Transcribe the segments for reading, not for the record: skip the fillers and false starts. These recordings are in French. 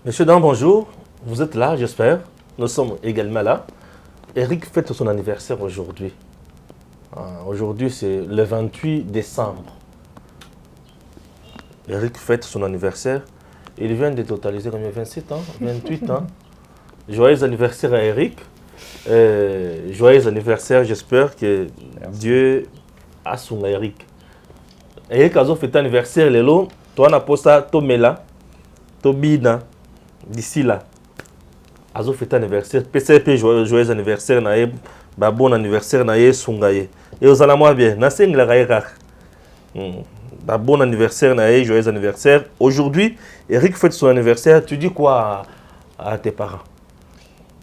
Monsieur Dan, bonjour. Vous êtes là, j'espère. Nous sommes également là. Eric fête son anniversaire aujourd'hui. Aujourd'hui, c'est le 28 décembre. Eric fête son anniversaire. Il vient de totaliser combien? 27 ans, 28 ans. Joyeux anniversaire à Eric. Joyeux anniversaire, j'espère que Dieu a son Eric. Eric a fait anniversaire, Lelo. Toi, on a posé ça, Tomela, Tobina, d'ici là. Azo fait anniversaire, PCP joyeux anniversaire, bon anniversaire, Sungaye. Et aux alamoi bien, Naseng la Raïrak. Bon anniversaire, joyeux anniversaire. Aujourd'hui, Eric fête son anniversaire. Tu dis quoi à tes parents?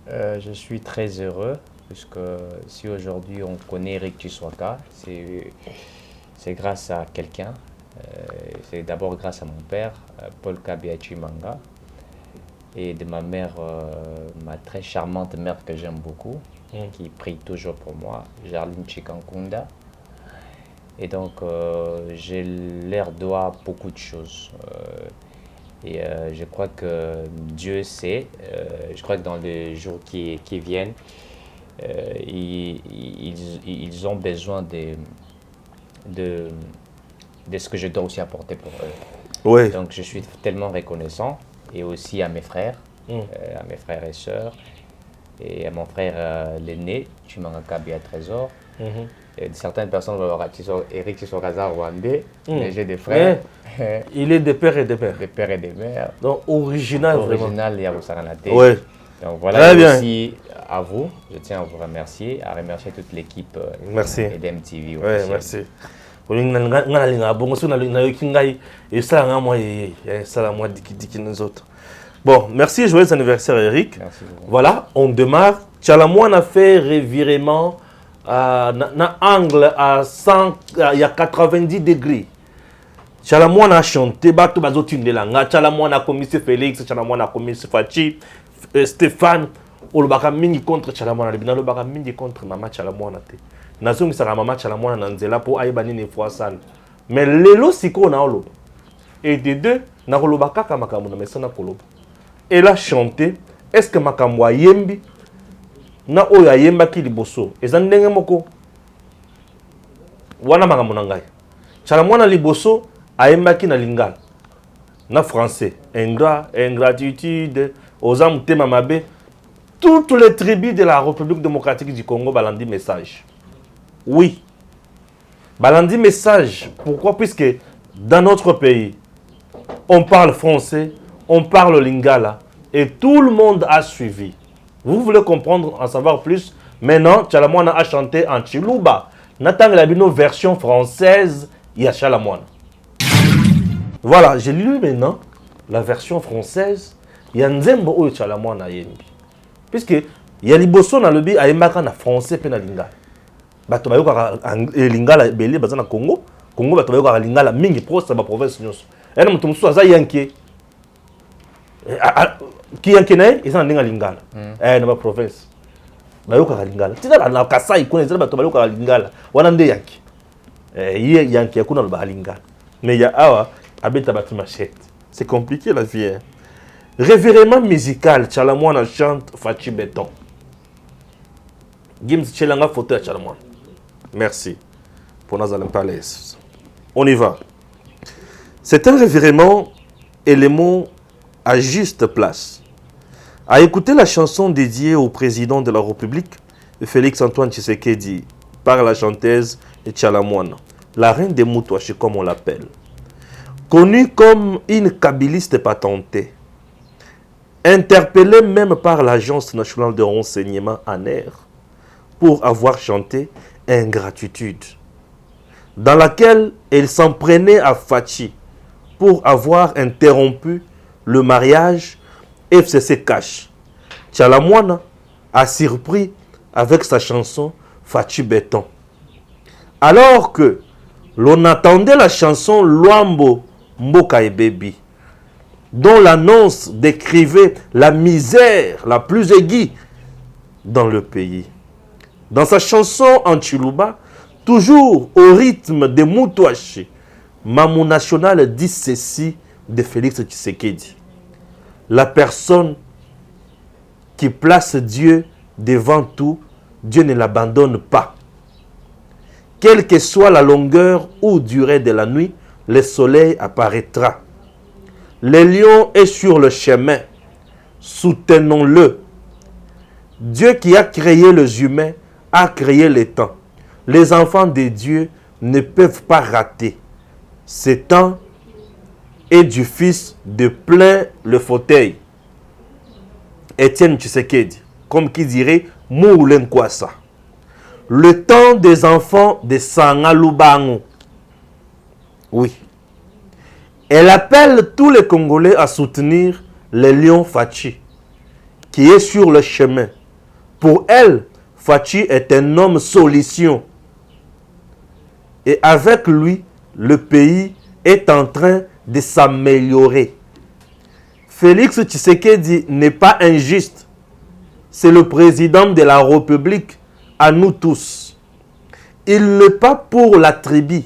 Je suis très heureux, puisque si aujourd'hui on connaît Eric Chiswaka, c'est grâce à quelqu'un. C'est d'abord grâce à mon père, Paul Kabiachi Manga, et de ma mère, ma très charmante mère que j'aime beaucoup, qui prie toujours pour moi, Jarline Chikankunda. Et donc, je leur dois beaucoup de choses. Je crois que Dieu sait, je crois que dans les jours qui viennent, ils ont besoin de ce que je dois aussi apporter pour eux. Oui. Donc je suis tellement reconnaissant, et aussi à mes frères, et sœurs, et à mon frère l'aîné, Chimangaka Bia Trésor. Et certaines personnes vont voir Eric Chiswaka rwandais, mais j'ai des frères. Ouais. Il est des pères et des mères. Des pères et des mères. Donc original, Original et à vous saranate. Oui. Donc voilà, et aussi à vous, je tiens à vous remercier, à remercier toute l'équipe et d'MTV. Oui, merci. Bon, merci, joyeux anniversaire Eric. Merci beaucoup. Voilà, on démarre. Tchalamouane a fait revirement dans angle à 100, il y a 90 degrés. Tchalamouane a chanté, Bato Bazotundelanga, Tchalamouane a commis Félix, Tchalamouane a commis Fachi, Stéphane, Olubaka Mingi contre Tchalamouane, Olubaka Mingi contre Mama Tchalamouane. Nazongi saka Mama Tchalamouane Nanzela pour Aïbani ne fois sale. Mais Lelo Siko na Oloba. Et des deux, na Olubaka Kamakamuna, mais ça na Koloba. Elle a chanté, est-ce que Makamwa Yembi na oya Yemba ki liboso? Et ça ndenge moko. Wana Makamuna ngai. Tchalamouane liboso, Ayemba ki na lingala. Na français. Ingratitude, aux âmes Mamabe. Toutes les tribus de la République démocratique du Congo balandi message. Oui. Balandi message. Pourquoi? Puisque dans notre pays, on parle français, on parle lingala, et tout le monde a suivi. Vous voulez comprendre, en savoir plus? Maintenant, Tchalamouane a chanté en Chiluba. Nathan Labino version française, il y a Tchalamouane. Voilà, j'ai lu maintenant la version française. Il y a Nzembo ou Tchalamouane a yembi. Puisque il y a Liboso na lobi a yembaka na français pe na lingala. Bato bayoka lingala belé baza na Congo. Congo bato bayoka lingala mingi prosa ba province nyonso. Ena mutu musu aza yanke. Ki yanke na eza na lingala. Na ba province. Bayoka lingala. Tina na Kasai kuna eza bato bayoka lingala. Wana nde yanke. Ye yanke kuna ba lingala. Mais ya awa abeta batu machette. C'est compliqué la vie. Hein? Révérément musical, Tchalamouane chante Fachi Béton. Gims Tchelanga photo à Tchalamouane. Merci pour nous aller parler. On y va. C'est un révérément élément à juste place. À écouter la chanson dédiée au président de la République, Félix-Antoine Tshisekedi, par la chanteuse Tchalamouane, la reine des Moutouaches comme on l'appelle. Connue comme une kabyliste patentée, interpellée même par l'Agence nationale de renseignement ANER pour avoir chanté Ingratitude, dans laquelle elle s'en prenait à Fachi pour avoir interrompu le mariage FCC Cash. Tchalamouane a surpris avec sa chanson Fachi Béton. Alors que l'on attendait la chanson Luambo Mboka et Baby, dont l'annonce décrivait la misère la plus aiguë dans le pays. Dans sa chanson en Chiluba, toujours au rythme de Moutouache, Mamou National dit ceci de Félix Tshisekedi. la personne qui place Dieu devant tout, Dieu ne l'abandonne pas. Quelle que soit la longueur ou durée de la nuit, le soleil apparaîtra. Le lion est sur le chemin. Soutenons-le. Dieu qui a créé les humains a créé les temps. Les enfants de Dieu ne peuvent pas rater ce temps et du Fils de plein le fauteuil. Étienne Tshisekedi, comme qui dirait Moulen Kwasa. Le temps des enfants de Sangalubango. Oui. Elle appelle tous les Congolais à soutenir le lion Fachi, qui est sur le chemin. Pour elle, Fachi est un homme solution. Et avec lui, le pays est en train de s'améliorer. Félix Tshisekedi n'est pas injuste. C'est le président de la République à nous tous. Il n'est pas pour la tribu.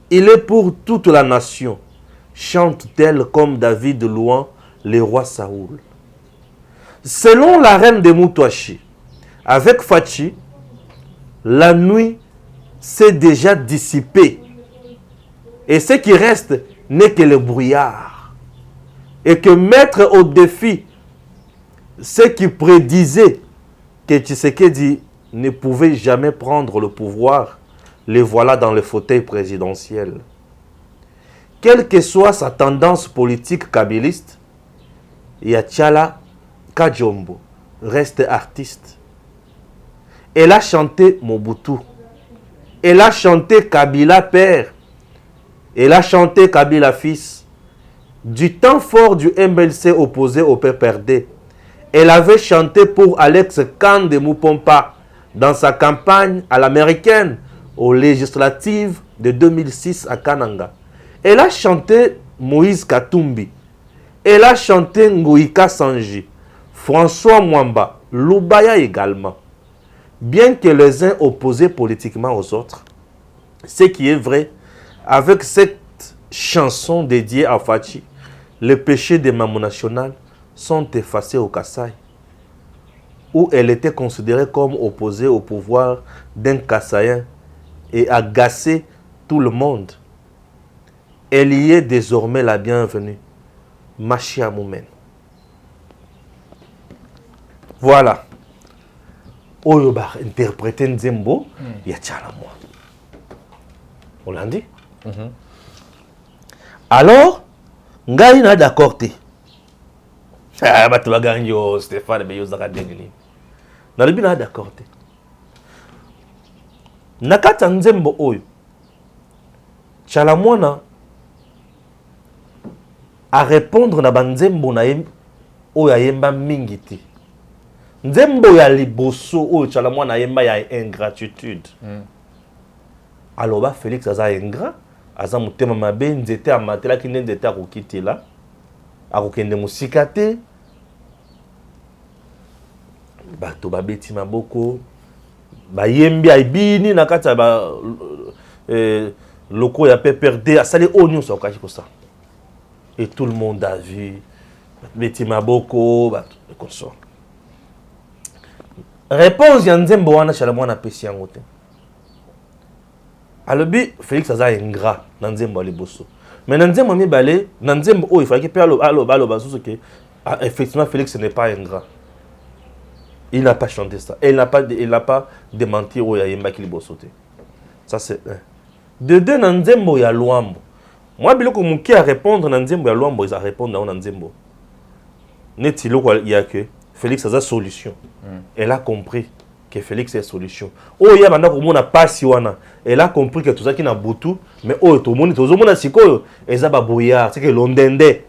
Il est pour toute la nation. Chante-t-elle comme David louant le roi Saoul. Selon la reine de Moutouachi, avec Fachi, la nuit s'est déjà dissipée. Et ce qui reste n'est que le brouillard. Et que mettre au défi ceux qui prédisaient que Tshisekedi ne pouvait jamais prendre le pouvoir, les voilà dans le fauteuil présidentiel. Quelle que soit sa tendance politique kabyliste, Yachala Kajombo reste artiste. Elle a chanté Mobutu. Elle a chanté Kabila père. Elle a chanté Kabila fils. Du temps fort du MLC opposé au PPRD, elle avait chanté pour Alex Kande Moupompa dans sa campagne à l'américaine aux législatives de 2006 à Kananga. Elle a chanté Moïse Katumbi. Elle a chanté Nguika Sanji, François Mwamba, Lubaya également. Bien que les uns opposés politiquement aux autres, ce qui est vrai, avec cette chanson dédiée à Fachi, les péchés des mamans nationales sont effacés au Kassai, où elle était considérée comme opposée au pouvoir d'un Kassaïen et agaçait tout le monde. Elle y est désormais la bienvenue. Machia Moumen. Voilà. Oyoba interprété Nzembo, il y a tchala moi. On l'a dit. Alors, ngai na d'accord te. Ah, bah tu vas gagner Stéphane, mais yozaka dengeli. Na lebi na d'accord te. Nakata Nzembo oyo. Tchala mwana à répondre na banzembo na yem oyo ayemba mingi te. Nzembo ya liboso oyo tchala mwana yemba ya ingratitude. Aloba Félix aza ingrat, aza mutema mabe nzete amatela ki nzete akokitela. Akokende musika te. Bato babeti maboko bayembi aibini na kati ba loko ya PPRD asali onyo so kachi ko ça. Et tout le monde a vu. Beti maboko bato comme ça. Réponse ya Nzembo wana chala mwana pesi yango te. Alobi Félix aza ingrat na Nzembo liboso. Mais na Nzembo mibale, na Nzembo il fallait que pe alo bazuzo que effectivement Félix n'est pas ingrat. Il n'a pas chanté ça. Il n'a pas démenti au Yayemba qui liboso te. Ça c'est un. De deux na Nzembo ya Luambo. Moi biloko muki à répondre na Nzembo ya Luambo, ils a répondre na Nzembo. Neti loko ya que Félix a sa solution. Elle a compris que Félix est solution. Oh ya banda ko mona pasi wana. Elle a compris que tout ça qui na butu, mais oh to moni to zo mona sikoyo eza ba boya, c'est que l'ondende.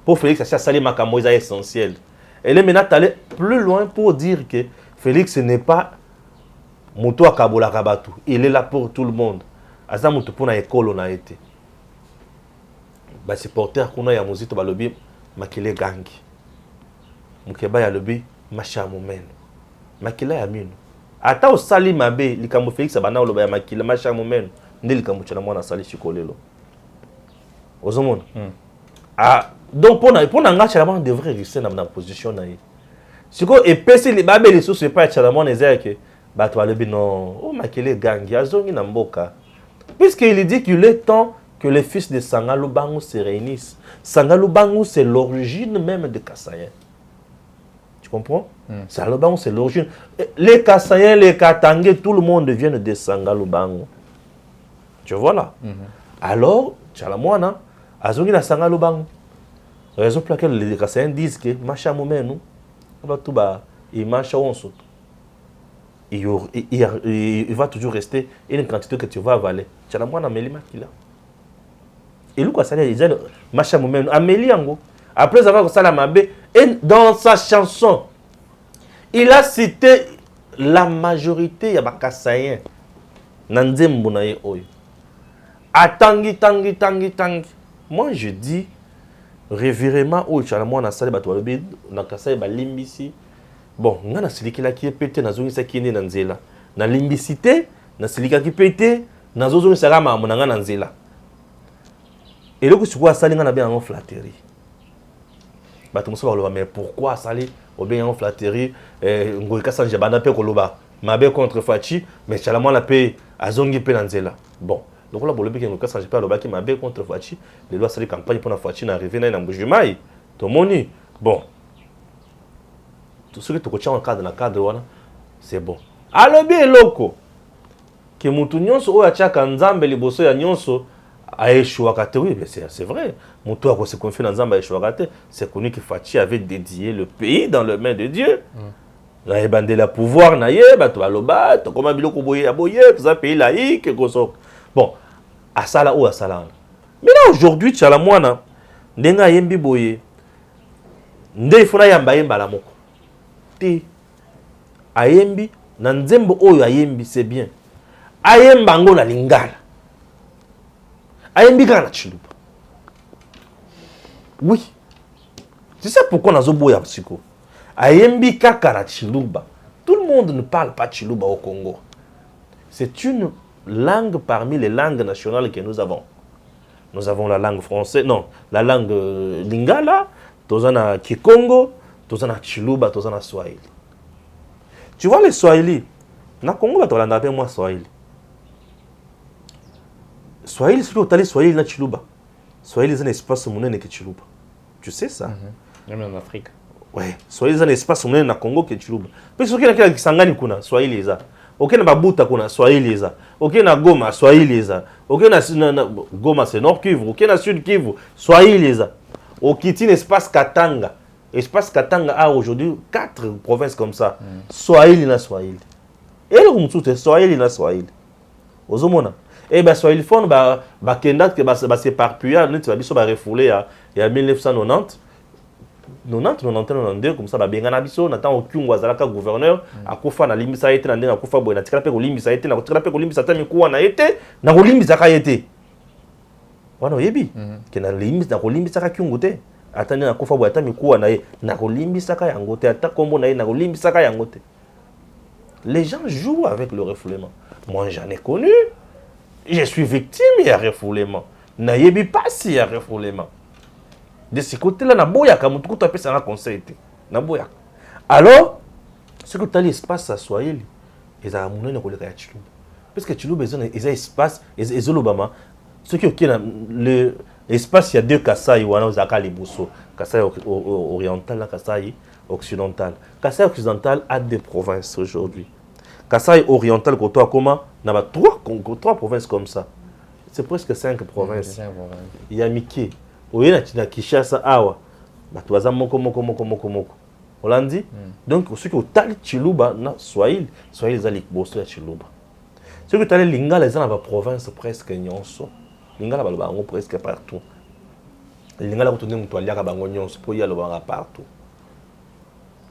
Pour Félix ça sali makambo est essentiel. Elle est maintenant allée plus loin pour dire que Félix n'est pas Moutou à Kabola Rabatu. Il est là pour tout le monde. Aza Moutou pour na école on a été. Ba supporter kuna ya muzito ba lobi makile gangi. Mukeba ya lobi Machia Moumen. Makila ya mino. Ata osali mabe likambo Félix abana loba ya makila Machia Moumen. Nde likambo tshana mwana sali shikolelo. Ozomona. Donc pour nga Chalamon devrait rester dans la position na ye. Siko epesi li babe li sous pas Chalamon ezeke ba to alobi non o makele gangi azongi na mboka. Puisqu'il dit qu'il est temps que les fils de Sangalou Bangou se réunissent. Sangalou Bangou c'est l'origine même de Kassayen. Tu comprends? Sangalou Bangou c'est l'origine. Les Kassayen, les Katangé, tout le monde vient de Sangalou Bangou. Tu vois là? Alors, Chalamouana, azongi na Sangalou Bangou. Raison pour laquelle les Kassayen disent que Macha Moumenu, il marche en saut. Il va toujours rester une quantité que tu vas avaler. Chalamouana Melima qui là. Et lui, il disait Macha Moumenu, Amélie Ango. Après avoir Salamabé, et dans sa chanson, il a cité la majorité de Kassayen. Nanzembo na ye oyo. Atangi, tangi, tangi, tangi. Moi, je dis, révérément, oh, Chalamouana na sali bato balobi na Kassaye ba limbisi. Bon, nga na silikila ki pété na zongisa ki ne na nzela. Na limbisité, na silika ki pété, na zozongisa ka mamu na nga na nzela. Et le coup sur quoi sali nga na bien en flatterie. Bato moso baloba mais pourquoi sali au bien en flatterie ngoyi ka sanje bana pe koloba mabe contre Fachi mais Chalamouana pe azongi pe na nzela. Bon. Donc là, bolobi que ça pas le qui m'a bien contre Fachi, les lois c'est campagne pour la Fachi n'arriver dans Mbujimai. Tout le monde bon. Tout ce que tu coaches en cadre c'est bon. Alors bien loko que mutu nyonso o achaka nzambe liboso ya nyonso a échoué à oui, c'est vrai. Mutu a se confié dans nzambe a échoué à c'est connu que Fachi avait dédié le pays dans les mains de Dieu. La bandé la pouvoir na ye ba to aloba to comme biloko boye aboye tout ça pays laïque et goso. Bon, asala ou asala. Mais là aujourd'hui Chalamouana ndenga yembi boye. Nde ifuna yamba yemba la moko. Te ayembi na nzembo oyo ayembi c'est bien. Ayemba ngo na lingala. Ayembi kana chiluba. Oui. C'est ça pourquoi nazo boya psiko. Ayembi kaka na chiluba. Tout le monde ne parle pas chiluba au Congo. C'est une langue parmi les langues nationales que nous avons. Nous avons la langue française, non, la langue lingala, tozana Kikongo, tozana Chiluba, tozana Swahili. Tu vois les Swahili, na Congo tu vas l'appeler moi Swahili. Swahili c'est que Swahili na Chiluba. Swahili c'est un espace monnaie que Chiluba. Tu sais ça? Même en Afrique. Ouais, Swahili c'est un espace monnaie na Congo que Chiluba. Puis ce qui est là Kisangani kuna Swahili ça. Ok na Babuta kuna Swahili za. Ok na Goma Swahili za. Ok na Goma c'est Nord Kivu, ok na Sud Kivu Swahili za. Ok tin espace Katanga. Espace Katanga a aujourd'hui 4 provinces comme ça. Swahili na Swahili. Et le mutsu c'est Swahili na Swahili. Ozomona. Et ben Swahili fond ba kenda que ba s'éparpiller, nous tu biso ba refoulé il y a 1990. 90 92 comme ça ba benga na biso natan okyungu azalaka gouverneur akufa na limbisa ete na ndenga akufa boye na tikala pe ko limbisa ete na ko tikala pe ko limbisa tami kuwa na ete na ko limbisa ka ete wana oyebi ke na limbisa na ko limbisa ka kyungu te atani na akufa boye tami kuwa na ye na ko limbisa ka yango te ata kombo na ye na ko limbisa ka yango te. Les gens jouent avec le refoulement. Moi j'en ai connu, je suis victime il y a refoulement na yebi pas si il y a refoulement. De ce côté-là, na boyaka mutu tu appelles ça un conseil na boyaka. Alors, ce que tu as l'espace à Swahili, ils ont amené na koleka ya Chiluba. Parce que Chiluba ils ont espace, ils ont l'Obama. Ce qui est le espace il y a deux Kasai wana ozaka liboso, Kasai oriental, Kasai occidental. Kasai occidental a deux provinces aujourd'hui. Kasai oriental quand toi comment na ba trois provinces comme ça. C'est presque 5 provinces. Il y a Miké. Oye na Kinshasa awa bato baza moko Holandi donc ceux qui otali Chiluba na Swahili za liboso ya Chiluba ceux qui otali Lingala za na ba province presque nyonso Lingala baloba ngo presque partout Lingala kotonde mutu aliaka bango nyonso po ya loba partout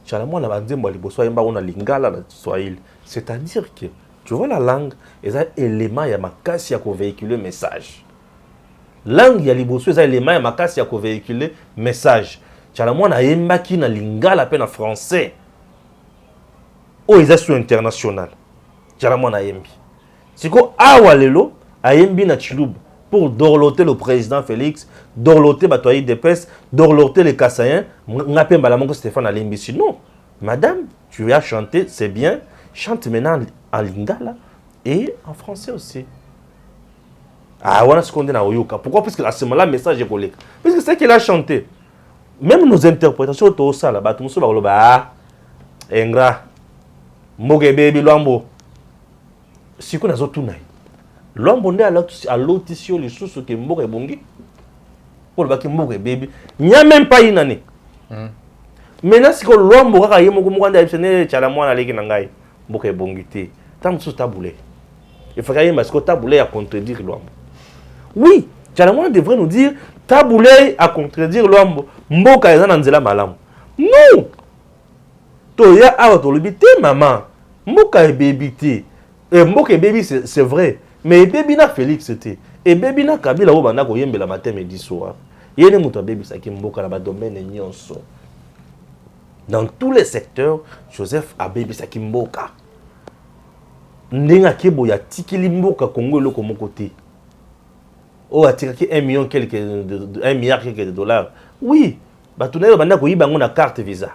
Chalamouana na banzembo liboso yemba ona Lingala na Swahili c'est-à-dire que tu vois la langue et ça élément ya makasi ya ko véhiculer message. Langue ya liboso eza élément ya makasi ya ko véhiculer message. Chalamouana yembaki na Lingala pe na français. O eza sur international. Chalamouana yembi. Siko awa lelo ayembi na Chiluba. pour dorloter le président Félix, dorloter Batoyi Depes, dorloter les Kassaïens, Ngapé Mbalamongo Stéphane Alimbisi. Non, madame, tu as chanté, c'est bien, chante maintenant en lingala et en français aussi. Ah, voilà ce qu'on dit dans Oyoka. Pourquoi? Parce que à ce moment-là, le message est collé. Parce que c'est qu'il a chanté. Même nos interprétations, tout ça, là, tout ça, bah, Engra, Moge Baby Lambo. Si qu'on a tout naï. Lambo n'est à l'audition, les sous que Moge Bongi. Pour le bac Moge Baby. Il n'y a même pas une année. Maintenant, si on Lambo, il y a Moge Bongi, il y a moi, il y a Moge Bongi. Tant que ça taboulé. Il faut qu'il y ait un taboulé à contredire Lambo. Oui, Tchalamouana devrait nous dire taboulé à contredire l'homme. Mboka est en zela malam. Non. Toya a autolibité maman. Mboka est bébité. Et Mboka est baby c'est vrai. Mais baby na Félix c'était. Et baby na Kabila au banda ko yembe la matin midi soir. Yene muto baby ça qui Mboka na ba domaine nyonso. Dans tous les secteurs, Joseph a baby ça qui Mboka. Ndenga kebo ya tikili Mboka Congo le comme côté. Oh, a tiré 1 million quelques 1 milliard quelques de dollars. Oui, bah tout le monde a eu une carte visa.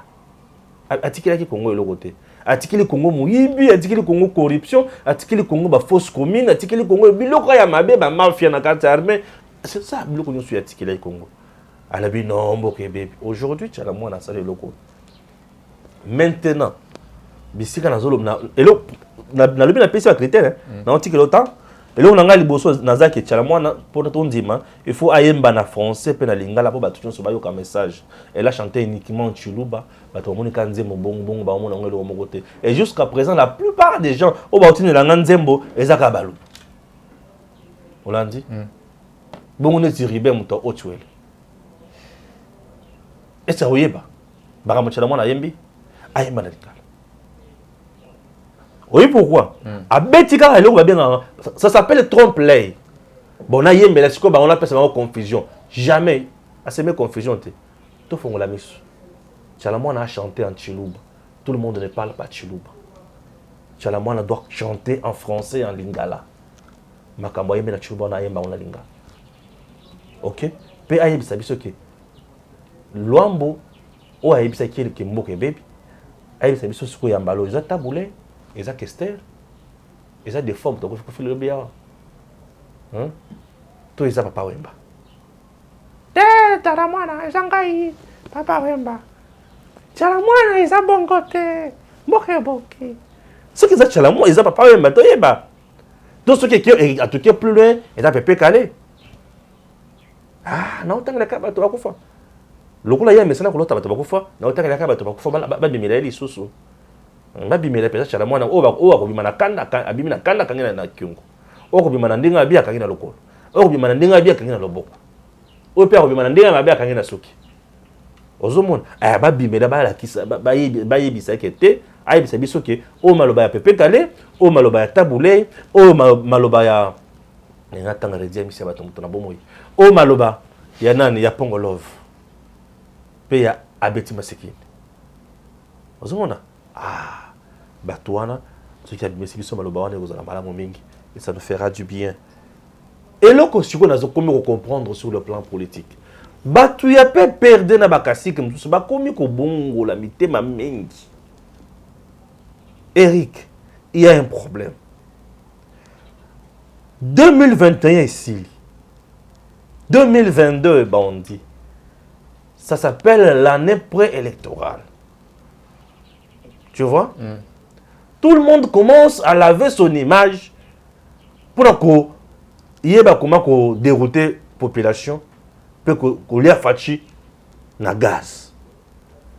A tiré qui Congo est le côté. A tiré le Congo mouibi, a tiré le Congo corruption, a tiré le Congo ba fausse commune, a tiré le Congo biloko ya mabe ba mafia na carte armée. C'est ça biloko nous suis a tiré le Congo. À la bi non boke bébé. Aujourd'hui, tu as la moi na salle loko. Maintenant, bisika na zolo na elo na le bien PC à critère hein. Na on tiré le temps. Et là, on a liboso nazaki tchalamwana pour ton dima, il faut ayemba na français pe na lingala pour batution so bayo ka message. Elle a chanté uniquement en Chiluba, bato moni kanze mo bongo ba mona ngelo mo côté. Et jusqu'à présent la plupart des gens au bautine la nganzembo ezaka balu. On l'a dit. Bongo ne tiribe muto otuel. Et ça oyeba. Bara mo tchalamwana yembi ayemba na lingala. Oui, pourquoi? Ça s'appelle trompe-l'œil. Bon, on a yé, mais là, on appelle ça confusion. Jamais. À ces confusion, tout le monde l'a mis. Tchalamouana a chanté en Chilouba. Tout le monde ne parle pas Chilouba. Tchalamouana doit chanter en français en lingala. Makambo yé, mais la Chilouba, on a yé, on a lingala. Ok? Puis, aïe, ça dit que Luambo, ou aïe, ça qui est le mot que bébé. Aïe, ça dit que c'est Yambalo, ils ont taboulé. Ils ont Kester, ils ont des formes, donc il faut faire le bien. Tout ils ont Papa Wemba. Taramwana, ils ont Gaï, Papa Wemba. Taramwana, ils ont bon côté. Boké boké. Ceux qui ont Taramwana, ils ont Papa Wemba, toi yeba. Donc ceux qui ont à tout cas plus loin, ils ont Pépé Calé. Ah, non, tant que les cas, tu vas couper. Le coup là, il y a un message que l'autre va te couper. Non, tant que les cas, tu vas couper. Bah, bimile les sous. Babimela pesa chala mwana oba ko bimana kanda abimina kanda kangina na kyungu oko bimana ndinga abia kangina lokolo oko bimana ndinga abia kangina loboko o pe ko bimana ndinga abia kangina suki ozomona aya babimela ba la kisa ba yebisa kete ayebisa biso ke o maloba ya Pepe Kale o maloba ya Taboulé o maloba ya ngatanga redia misa bato mutuna bomoyi o maloba ya nani ya Pongo Love pe ya Abeti Masekine ozomona Batouana, ceux qui abîment sont malobana et vous allez mal mingi et ça nous fera du bien. Et là, si on a comment comprendre sur le plan politique. Batouya peut perdre na bakasi comme tout ça. Ba komi ko bongo la mité ma mingi. Eric, il y a un problème. 2021 ici. 2022 on dit. Ça s'appelle l'année préélectorale. Tu vois? Tout le monde commence à laver son image pour qu'il y ait comment dérouter la population, pour qu'on l'ait fachi na gaz.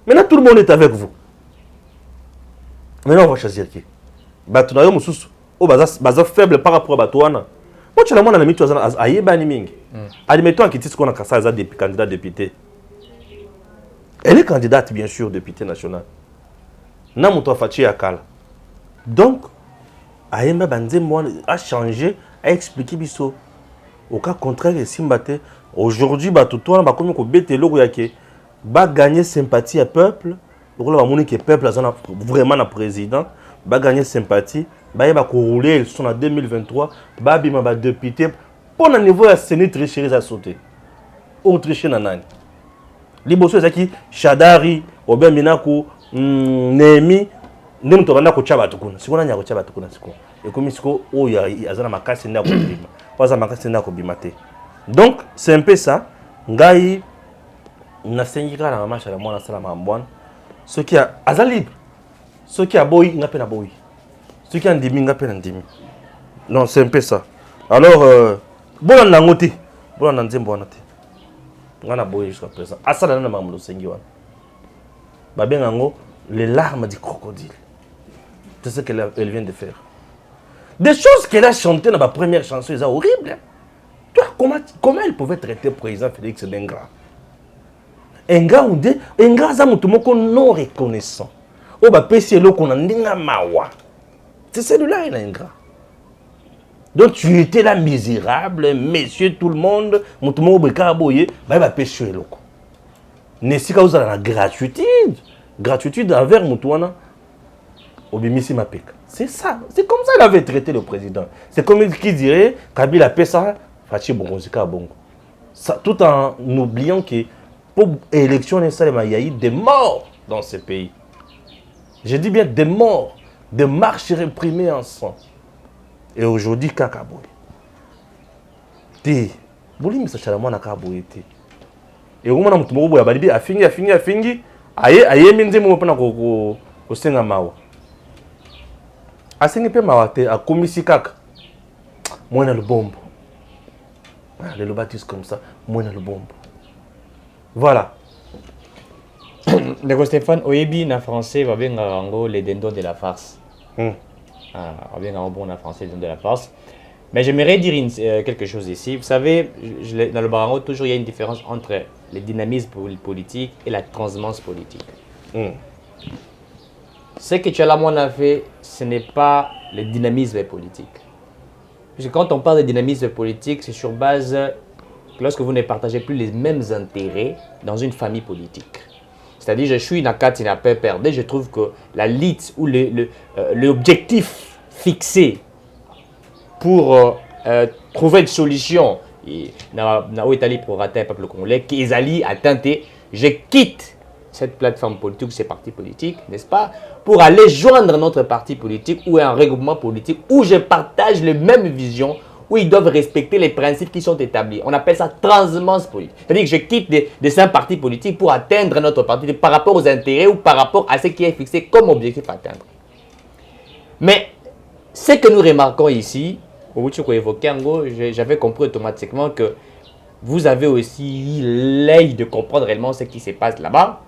Maintenant, tout le monde est avec vous. Maintenant, on va choisir qui? Batounayo Moussous, oh, baza faible par rapport à Batouana. Moi, tu as mon ami, tu as aïe baniming. Admettons qu'il dit qu'on a cassé des candidats députés. Elle est candidate, bien sûr, députée nationale. Namuto Fachi Akala. Donc, Ayemba Banzembo a changé, a expliqué biso. Au cas contraire, Simbate, aujourd'hui, Batoutoua, comme on bête l'eau yake, va gagner sympathie à peuple. Donc là, on que peuple vraiment un président, va gagner sympathie. Bah, il va rouler, ils sont en 2023, bah, bima ba député Pour le niveau de Séné tricherie à sauter. Ou tricher nanani. Liboso ezaki Shadari, Obin Minako, Nehemi, ndenge to banda ko chaba tukuna. Sikona nya ko chaba tukuna siko. Et comme siko o ya azana makasi nda ko bima. Waza makasi nda ko bima te. Donc c'est un peu ça. Ngai na sengika na mama chala mwana sala mambwana. Ce qui a azali ce qui a boy ngape na boy. Ce qui a ndimi ngape na ndimi. Non, c'est un peu ça. Alors bon na ngoti, bon na nzembo wana te. Ngana boy jusqu'à présent. Asala na mamulo sengi wana. Babenga ngo les larmes du crocodile. C'est ce qu'elle vient de faire. Des choses qu'elle a chantées dans ma première chanson, c'est horrible. Hein? Toi, comment elle pouvait traiter le président Félix d'ingrat? Ingrat ou de ingrat ça mutumoko non reconnaissant. Oh bah pesi lo qu'on a mawa. C'est celui-là il est ingrat. Donc tu étais là misérable, messieurs tout le monde, mutumoko bekaboye, bah pesi lo. Nesika vous avez la gratuité envers mutuana. Obimisi Mapeka. C'est ça. C'est comme ça qu'il avait traité le président. C'est comme qui dirait Kabila Pessa, Fachi Bongonzika Bongo. Tout en oubliant que pour l'élection, il y a eu des morts dans ce pays. Je dis bien des morts, des marches réprimées en sang. Et aujourd'hui, Kakaboy. Ti, Bouli Misa Chalamana Kaboy. Et au moment où tu m'as dit, a fini, aye minze mo pona ko senga mawa. Asengi pe mawate a komisi kaka. Moi na le bombo. Les lobatis comme ça, moi na le bombo. Voilà. D'accord Stéphane, oyebi na français va bien rango les dindons de la farce. Va bien rango bon en français les dindons de la farce. Mais j'aimerais dire quelque chose ici. Vous savez, dans le barango, toujours il y a une différence entre le dynamisme politique et la transhumance politique. Ce que Tchalamouane a fait, ce n'est pas le dynamisme politique. Parce que quand on parle de dynamisme politique, c'est sur base que lorsque vous ne partagez plus les mêmes intérêts dans une famille politique. C'est-à-dire, je suis Nakati n'a pas perdu, je trouve que la lutte ou l'objectif fixé pour trouver une solution, na Italie pour rater un peuple congolais, qui est allé à tenter, je quitte cette plateforme politique, ces partis politiques, n'est-ce pas, pour aller joindre notre parti politique ou un regroupement politique où je partage les mêmes visions, où ils doivent respecter les principes qui sont établis. On appelle ça transhumance politique. C'est-à-dire que je quitte des cinq partis politiques pour atteindre notre parti par rapport aux intérêts ou par rapport à ce qui est fixé comme objectif à atteindre. Mais ce que nous remarquons ici, j'avais compris automatiquement que vous avez aussi l'œil de comprendre réellement ce qui se passe là-bas.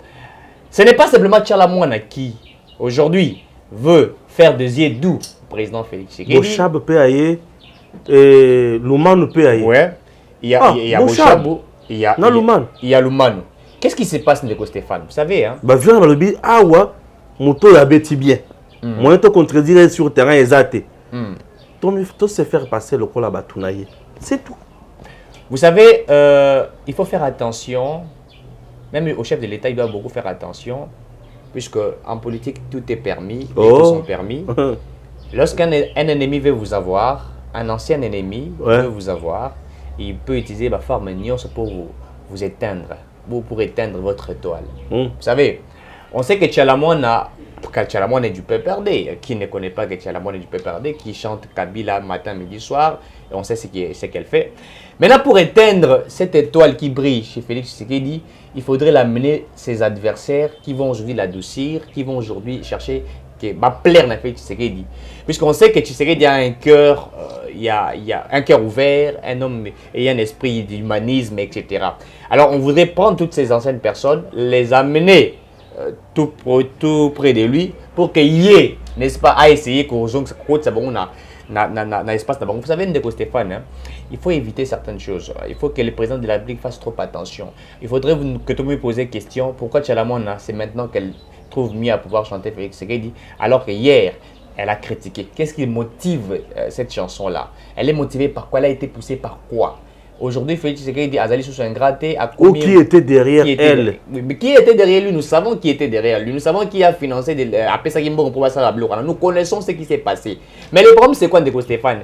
Ce n'est pas simplement Tchalamouane qui, aujourd'hui, veut faire des yeux doux au président Félix Tshisekedi. Bochab peut aller, Lumanu peut aller. Ouais. Il y a Bochab, il y a Lumanu. Qu'est-ce qui se passe, Ndeko Stéphane? Vous savez, hein? Bah, viens dans le but, ah ouais, moto ya beti bien. Moi, je te contredire sur le terrain exact. Tout se faire passer le col à Batounaye. C'est tout. Vous savez, il faut faire attention. Même au chef de l'État, il doit beaucoup faire attention. Puisque en politique, tout est permis. Les deux sont permis. Lorsqu'un ennemi veut vous avoir, un ancien ennemi veut vous avoir, il peut utiliser la forme pour vous éteindre. Pour éteindre votre étoile. Vous savez, on sait que Tchalamouane est du PPRD. Qui ne connaît pas que Tchalamouane est du PPRD, qui chante Kabila matin, midi, soir, et on sait ce qu'elle fait. Maintenant, pour éteindre cette étoile qui brille chez Félix Tshisekedi, il faudrait l'amener ses adversaires qui vont aujourd'hui l'adoucir, qui vont aujourd'hui chercher qui va plaire à Félix Tshisekedi. Puisqu'on sait que Tshisekedi a un cœur, il y a un cœur ouvert, un homme et un esprit d'humanisme, etc. Alors, on voudrait prendre toutes ces anciennes personnes, les amener tout près de lui pour qu'il y ait, n'est-ce pas, à essayer qu'on espace. Vous savez, Ndeko Stéphane, hein, il faut éviter certaines choses. Il faut que le président de la République fasse trop attention. Il faudrait que tout le monde pose la question pourquoi Tchalamouane, c'est maintenant qu'elle trouve mieux à pouvoir chanter Félix Tshisekedi, alors que hier, elle a critiqué. Qu'est-ce qui motive cette chanson-là? Elle est motivée par quoi? Elle a été poussée par quoi? Aujourd'hui, Félix Tshisekedi dit Azali sous un gratté à combien? Qui était derrière elle? Mais qui était derrière lui? Nous savons qui était derrière lui. Nous savons qui a financé. Nous connaissons ce qui s'est passé. Mais le problème, c'est quoi, Ndeko Stéphane?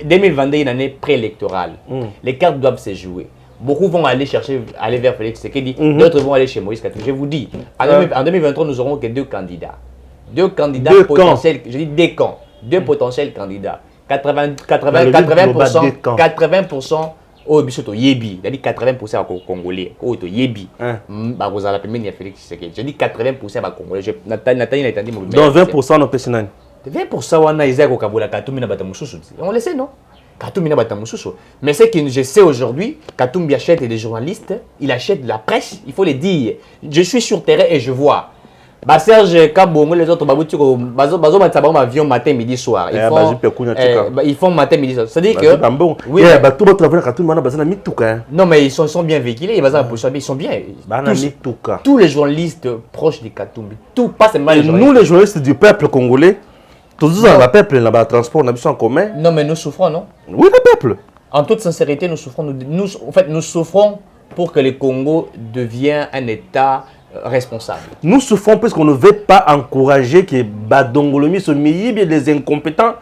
2022 est une année préélectorale. Les cartes doivent se jouer. Beaucoup vont aller vers Félix Tshisekedi, d'autres vont aller chez Moïse Katumbi. Je vous dis, en 2023, nous n'aurons que 2 candidats. 2 candidats potentiels, je dis 2 camps, 2 potentiels candidats. 80% au Bissoto Yebi, c'est-à-dire 80% aux Congolais, au Yebi. Barozala Pemeni et Félix Tshisekedi. Je dis 80% aux Congolais. Nathalie n'a pas dit. Donc 20% nos personnes. 20% on a Isaac Kabula Katumbi na Batamususu. On le sait, non? Katumbi na Batamususu. Mais ce que je sais aujourd'hui, Katumbi achète des journalistes, il achète de la presse, il faut le dire. Je suis sur terrain et je vois. Serge Kabongo, les autres, avion matin, midi, soir. Ils font matin, midi, soir. C'est-à-dire que. Oui, non, mais ils sont bien véhiculés, ils sont bien. Tous les journalistes proches de Katumbi, pas seulement les journalistes. Nous, les journalistes du peuple congolais, tous dans le peuple, dans le transport, on a en commun. Non, mais nous souffrons, non? Oui, le peuple. En toute sincérité, nous souffrons. Nous souffrons pour que le Congo devienne un État responsable. Nous souffrons parce qu'on ne veut pas encourager que Badongolomi se mille des incompétents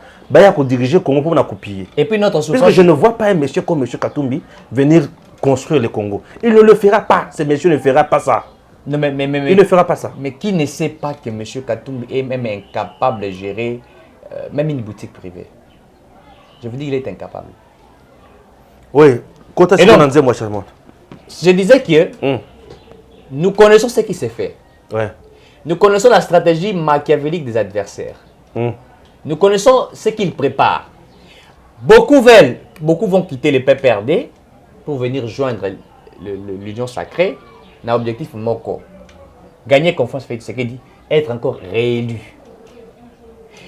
pour diriger le Congo pour nous copier. Et puis notre souffrance. Parce que je ne vois pas un monsieur comme M. Katumbi venir construire le Congo. Il ne le fera pas. Ce monsieur ne fera pas ça. Non, mais, il ne fera pas ça. Mais qui ne sait pas que M. Katumbi est même incapable de gérer même une boutique privée? Je vous dis, il est incapable. Oui. Quand est-ce qu'on en disait, moi, Charmant? Je disais que nous connaissons ce qui s'est fait. Ouais. Nous connaissons la stratégie machiavélique des adversaires. Nous connaissons ce qu'ils préparent. Beaucoup vont quitter le PPRD pour venir joindre l'Union sacrée. Dans l'objectif Moko. Gagner confiance, être encore réélu.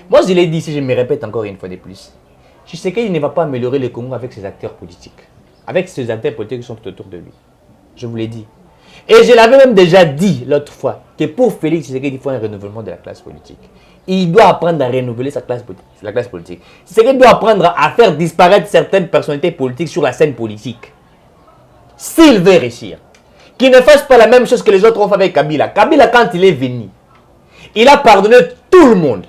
Moi, je l'ai dit, si je me répète encore une fois de plus, je sais qu'il ne va pas améliorer le Congo avec ses acteurs politiques. Avec ses acteurs politiques qui sont tout autour de lui. Je vous l'ai dit. Et je l'avais même déjà dit l'autre fois, que pour Félix Tshisekedi, il faut un renouvellement de la classe politique. Il doit apprendre à renouveler la classe politique. Tshisekedi doit apprendre à faire disparaître certaines personnalités politiques sur la scène politique. S'il veut réussir. Qu'il ne fasse pas la même chose que les autres ont fait avec Kabila. Kabila, quand il est venu, il a pardonné tout le monde.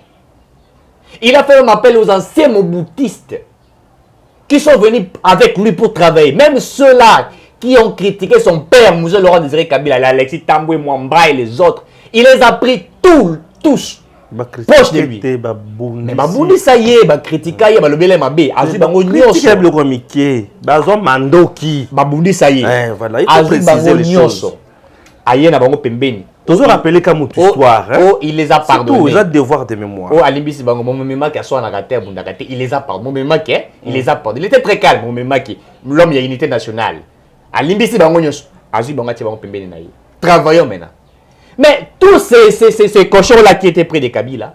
Il a fait un appel aux anciens moboutistes qui sont venus avec lui pour travailler. Même ceux-là qui ont critiqué son père, Moussa Laurent Désiré Kabila, Alexis Tamboué, Mwamba et les autres, il les a pris tous proches de lui. Mais Babouni, ça y est, critiquer, il y a le Belé Mabé, Azu Bango Nyonso. Babouni, ça y est. Azu Bango Nyonso. Aye na Bango Pembeni. Toujours rappeler comme toute histoire. Oh, il les a pardonnés. Ils ont devoir de mémoire. Oh, Alimbisi Bango, mon méma qui a soit en terre, il les a pardonnés. Mon méma qui il les a pardonnés. Il était très calme, mon méma qui. L'homme, il y a unité nationale. Alimbisi Bango Nyonso. Azu Bango Bango Pembeni na ye. Travaillons maintenant. Mais tous ces cochons-là qui étaient près de Kabila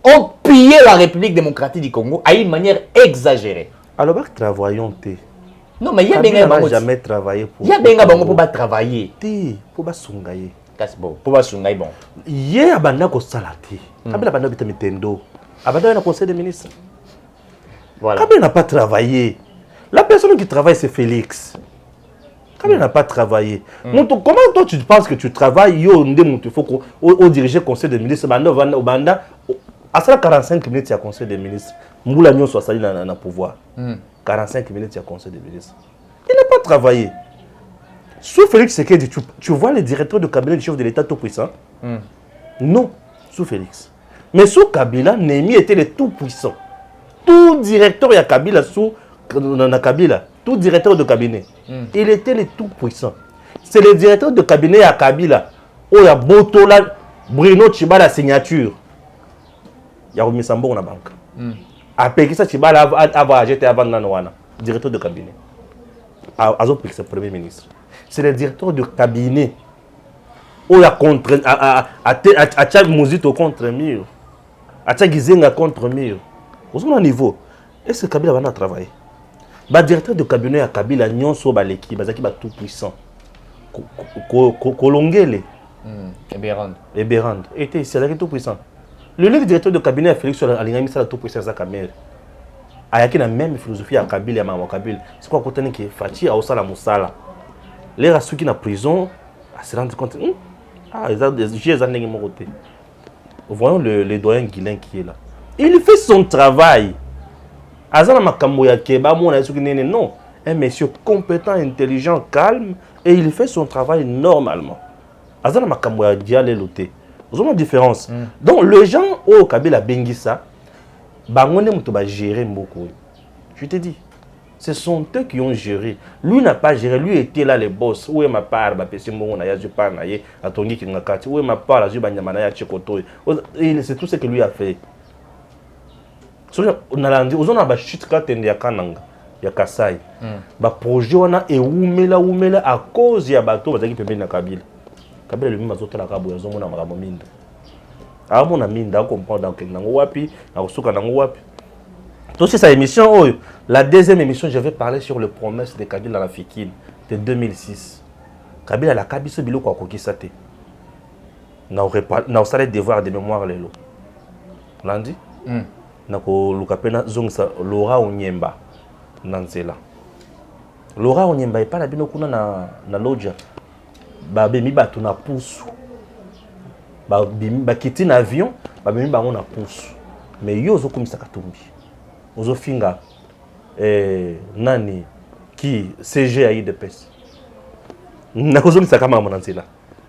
ont pillé la République démocratique du Congo à une manière exagérée. Alors, travaillons. Non, mais il y a bien jamais travaillé pour. Il y a bien pour travailler. Pour songayer. C'est bon. Pour songayer bon. Il y a banda ko salati. Kabila banda bita mitendo. Abanda na conseil des ministres. Voilà. Kabila n'a pas travaillé. La personne qui travaille c'est Félix. Kabila n'a pas travaillé. Comment toi tu penses que tu travailles yo ndé il faut au diriger conseil des ministres banda à ça 45 minutes il y a conseil des ministres. Moula nyo soit sali na pouvoir. 45 minutes il y a conseil des ministres. Il n'a pas travaillé. Sous Félix Tshisekedi, tu vois le directeur de cabinet du chef de l'État tout puissant? Non, sous Félix. Mais sous Kabila, Némi était le tout puissant. Tout directeur de Kabila, tout directeur de cabinet, il était le tout puissant. C'est le directeur de cabinet à Kabila. Oh, il y a Botola, Bruno Tchiba la signature. Il y a Romisambo na banque. Après ça, Tchiba a jeté avant Nanoana, directeur de cabinet. Azo c'est le premier ministre. C'est le directeur de cabinet. Où il y a contre à Tchad Mouzito contre mur. À Tchad Gizenga contre mur. Au second niveau, est-ce que Kabila va travailler? Le directeur de cabinet à Kabila, Nyonso Baleki, Bazaki va tout puissant. Kolongele. Et Bérand. Était tout puissant. Le directeur de cabinet à Félix Alingami, c'est tout puissant, Zakamel. Ayaki la même philosophie à Kabila, à Kabila. C'est quoi côté qui est Fati à Osala Moussala. Les rassous qui sont en prison, se rendent compte. Voyons le doyen Guilain qui est là. Il fait son travail. Azana makambo ya keba mona soki nene non. Un monsieur compétent, intelligent, calme et il fait son travail normalement. Azana makambo ya diale loté. Vous avez une différence. Donc les gens au Kabila Bengissa, bangone muto ba gérer beaucoup. Je te dis, ce sont eux qui ont géré. Lui n'a pas géré, lui était là les boss. Où est ma part, ba pesi mbongo na ya je pas na ye, atongi ki ngakati. Où est ma part, la je ba nyama na ya chikoto. C'est tout ce que lui a fait. On a dit, on a ba chute katende ya kananga. Ya Kasai. Ba projet wana e umela à cause ya bato bazaki pembeni na Kabila. Kabila lui mazoto la kabo ya zomo na makambo minda. Ah mon ami nda comprendre donc nango wapi, na kosuka nango wapi. Donc c'est sa émission oh, la deuxième émission je vais parler sur les promesses de Kabila la Fikine de 2006. Kabila la kabiso biloko akokisa te. Na osale devoir de mémoire lelo. Landi? Na ko lukapena zongisa Laura Onyemba. Nanzela. Laura Onyemba pas la bino kuna na lodja. Ba bemi batu na pousse. Ba kiti na avion, ba bemi bango na pousse. Mais yo zo komisa katumbi. Ozo finga nani qui CG a IDPS. Na kozo ni sakama monanzela.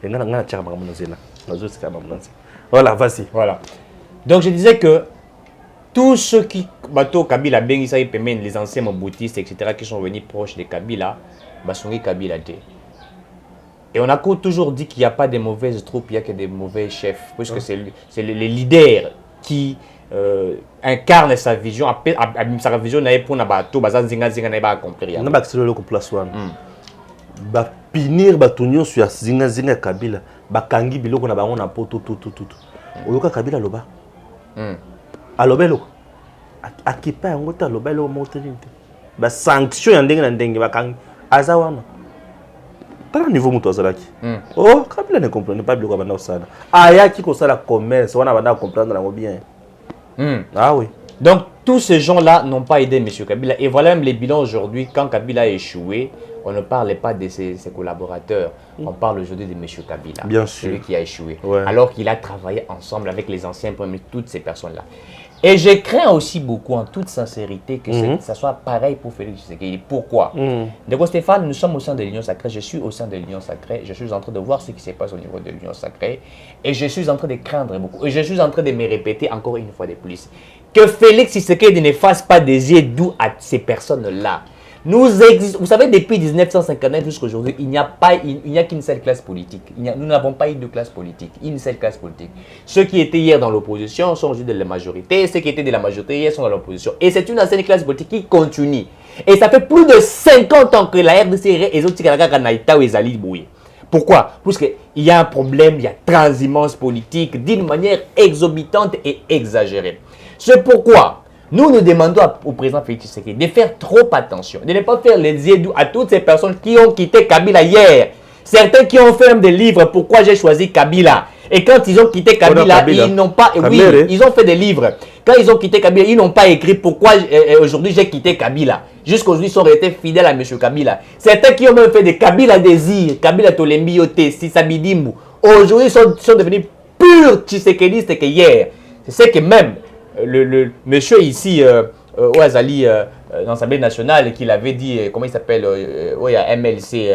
Ngana ngana tchaka monanzela. Nazo sakama monanzela. Voilà, vas-y. Voilà. Donc je disais que tous ceux qui, bateau Kabila, les anciens moboutistes, etc., qui sont venus proches de Kabila, sont Kabila. Et on a toujours dit qu'il n'y a pas de mauvaises troupes, il n'y a que des mauvais chefs. Parce que c'est les leaders qui incarnent sa vision. Sa vision n'est pas pour accomplir. On a accéléré le place one. Ba pinir batunyo sur zinga Kabila. Ba kangi biloko na bango na poto tout. Oyoka Kabila loba. Alobelo akipa yango ta lobelo motelinte ba sanction ya ndenge na ndenge ba kang azawana tala niveau muto azalaki oh Kabila ne comprend pas biloko bana osala ayaki ko sala commerce wana bana comprendre nango bien ah oui. Donc tous ces gens-là n'ont pas aidé M. Kabila et voilà même les bilans aujourd'hui. Quand Kabila a échoué, on ne parle pas de ses collaborateurs, on parle aujourd'hui de M. Kabila, bien sûr, celui qui a échoué, ouais. Alors qu'il a travaillé ensemble avec les anciens premiers, toutes ces personnes-là. Et je crains aussi beaucoup, en toute sincérité, que ça soit pareil pour Félix Tshisekedi. Pourquoi? Donc Stéphane, nous sommes au sein de l'Union Sacrée, je suis au sein de l'Union Sacrée, je suis en train de voir ce qui se passe au niveau de l'Union Sacrée, et je suis en train de craindre beaucoup, et je suis en train de me répéter encore une fois de plus, que Félix Tshisekedi ne fasse pas des yeux doux à ces personnes-là. Vous savez, depuis 1959 jusqu'à aujourd'hui, il n'y a qu'une seule classe politique. Nous n'avons pas eu de classe politique, une seule classe politique. Ceux qui étaient hier dans l'opposition sont aujourd'hui de la majorité, ceux qui étaient de la majorité hier sont dans l'opposition. Et c'est une ancienne classe politique qui continue. Et ça fait plus de 50 ans que la RDC et les autres Pourquoi? Parce qu'il y a un problème, il y a transhumance politique d'une manière exorbitante et exagérée. C'est pourquoi nous demandons au président Félix Tshisekedi de faire trop attention, de ne pas faire les yeux doux à toutes ces personnes qui ont quitté Kabila hier. Certains qui ont fait même des livres, pourquoi j'ai choisi Kabila. Et quand ils ont quitté Kabila, ils n'ont pas... Oui, ils ont fait des livres. Quand ils ont quitté Kabila, ils n'ont pas écrit pourquoi aujourd'hui j'ai quitté Kabila. Jusqu'aujourd'hui, ils sont restés fidèles à M. Kabila. Certains qui ont même fait des Kabila Désir, Kabila Tolembi-Yote, Sisabidimbu, aujourd'hui ils sont devenus purs Tshisekedistes que hier. C'est ce que même le monsieur ici, Ouazali, dans l'Assemblée nationale, qu'il avait dit, comment il s'appelle, à MLC,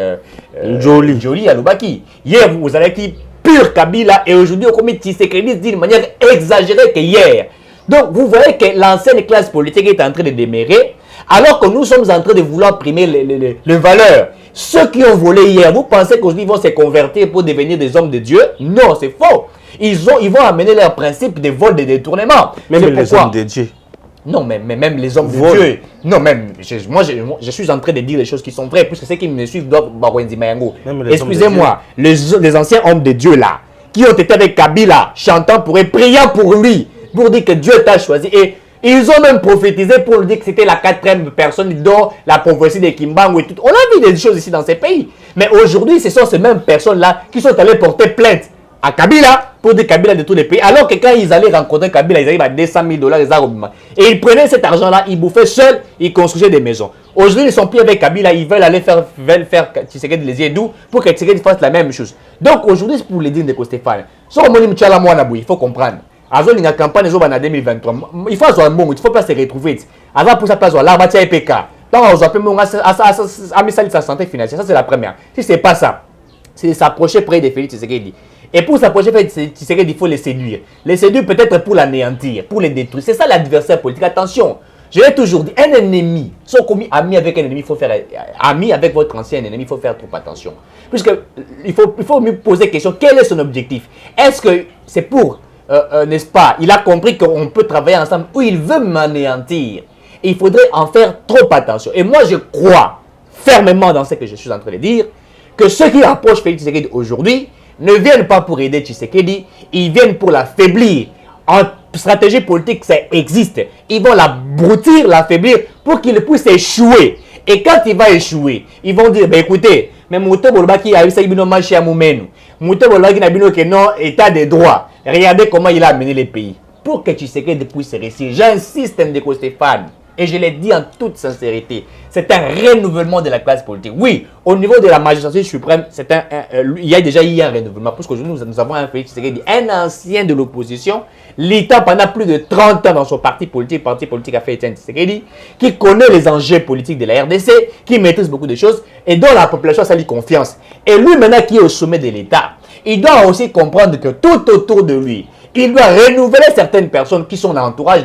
Jolie à Lubaki. Hier, vous avez dit pur Kabila et aujourd'hui, on commet Tshisekedi d'une manière exagérée que hier. Donc, vous voyez que l'ancienne classe politique est en train de démérer, alors que nous sommes en train de vouloir primer les valeurs. Ceux qui ont volé hier, vous pensez qu'aujourd'hui ils vont se convertir pour devenir des hommes de Dieu? Non, c'est faux. Ils vont amener leur principe de vol, de détournement. Même les hommes de Dieu. Non, mais même les hommes de Dieu. Non, même, je suis en train de dire les choses qui sont vraies, puisque ceux qui me suivent doivent Bawenzi Mayango. Excusez-moi, les anciens hommes de Dieu là, qui ont été avec Kabila, chantant pour eux, priant pour lui, pour dire que Dieu t'a choisi. Et ils ont même prophétisé pour dire que c'était la 4e personne dont la prophétie de Kimbangu et tout. On a vu des choses ici dans ces pays. Mais aujourd'hui, ce sont ces mêmes personnes-là qui sont allées porter plainte à Kabila pour dire Kabila de tous les pays. Alors que quand ils allaient rencontrer Kabila, ils arrivent à $200 000. Et ils prenaient cet argent-là, ils bouffaient seuls, ils construisaient des maisons. Aujourd'hui, ils sont plus avec Kabila, ils veulent aller faire Tshisekedi les yeux doux pour que Tshisekedi fasse la même chose. Donc aujourd'hui, c'est pour les dire de Stéphane. Il faut comprendre. Azon la campagne en 2023. Il faut avoir un bon, il faut pas se retrouver. Avant pour ça place la matière EPK. Donc on appelle mon sa santé financière. Ça c'est la première. Si c'est pas ça, c'est s'approcher près des Félix Tshisekedi. Et pour s'approcher près de Tshisekedi, il faut les séduire. Les séduire peut-être pour l'anéantir, pour les détruire. C'est ça l'adversaire politique. Attention, je l'ai toujours dit, un ennemi, si on commis ami avec un ennemi, il faut faire ami avec votre ancien ennemi, il faut faire trop attention. Puisque il faut me poser la question, quel est son objectif? Est-ce que c'est pour, n'est-ce pas, il a compris qu'on peut travailler ensemble ou il veut m'anéantir? Et il faudrait en faire trop attention. Et moi, je crois fermement dans ce que je suis en train de dire, que ceux qui approchent Félix Tshisekedi aujourd'hui ne viennent pas pour aider Tshisekedi, ils viennent pour l'affaiblir. En stratégie politique, ça existe. Ils vont la broutir, l'affaiblir pour qu'il puisse échouer. Et quand il va échouer, ils vont dire, ben écoutez, mais Mouto Bolbaki a eu ça, il a marché à Moumenu. Mouto Bolbaki n'a pas que non, état de droit. Regardez comment il a amené les pays. Pour que Tshisekedi puisse réussir, j'insiste, Ndeko Stéphane, et je l'ai dit en toute sincérité, c'est un renouvellement de la classe politique. Oui, au niveau de la magistrature suprême, il y a déjà eu un renouvellement. Parce qu'aujourd'hui, nous avons un Félix Tshisekedi, un ancien de l'opposition, l'État pendant plus de 30 ans dans son parti politique a fait Étienne Tshisekedi, qui connaît les enjeux politiques de la RDC, qui maîtrise beaucoup de choses, et dont la population a lui confiance. Et lui, maintenant, qui est au sommet de l'État, il doit aussi comprendre que tout autour de lui, il doit renouveler certaines personnes qui sont dans l'entourage,